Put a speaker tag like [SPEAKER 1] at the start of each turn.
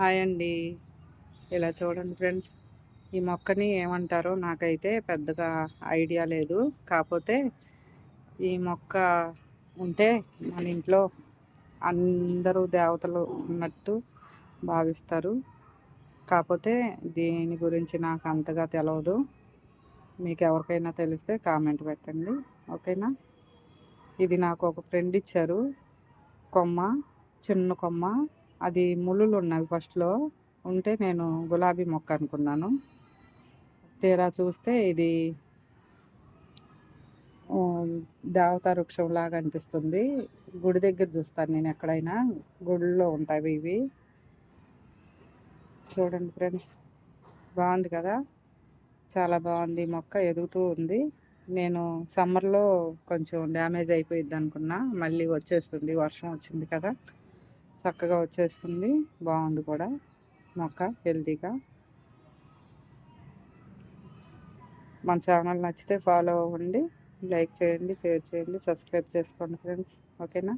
[SPEAKER 1] Hi అండి. ఇలా చూడండి ఫ్రెండ్స్. ఈ మొక్కని ఏమంటారో నాకైతే పెద్దగా ఐడియా లేదు. కాపోతే ఈ మొక్క ఉంటే మన ఇంట్లో అందరూ దేవతలు ఉన్నట్టు భావిస్తారు. కాపోతే దీని గురించి నాకు అంతగా తెలవదు. మీకెవరికైనా తెలిస్తే కామెంట్ పెట్టండి. ఓకేనా? ఇది నాకు ఒక ఫ్రెండ్ ఇచ్చారు. కొమ్మ, చిన్న కొమ్మ. అది ముల్లులున్నవి ఫస్ట్‌లో. ఉంటే నేను గులాబీ మొక్క అనుకున్నాను. తీరా చూస్తే ఇది దేవతా వృక్షంలాగా అనిపిస్తుంది. గుడి దగ్గర చూస్తాను నేను ఎక్కడైనా. గుడుల్లో ఉంటాయి ఇవి. చూడండి ఫ్రెండ్స్. బాగుంది కదా! చాలా బాగుంది. మొక్క ఎదుగుతూ ఉంది. నేను సమ్మర్‌లో కొంచెం డ్యామేజ్ అయిపోయిద్దనుకున్నా. మళ్ళీ వచ్చేస్తుంది. వర్షం వచ్చింది కదా! చక్కగా వచ్చేస్తుంది. బాగుంది కూడా మొక్క హెల్తీగా. మన ఛానల్ నచ్చితే ఫాలో అవ్వండి, లైక్ చేయండి, షేర్ చేయండి, సబ్స్క్రైబ్ చేసుకోండి ఫ్రెండ్స్. ఓకేనా?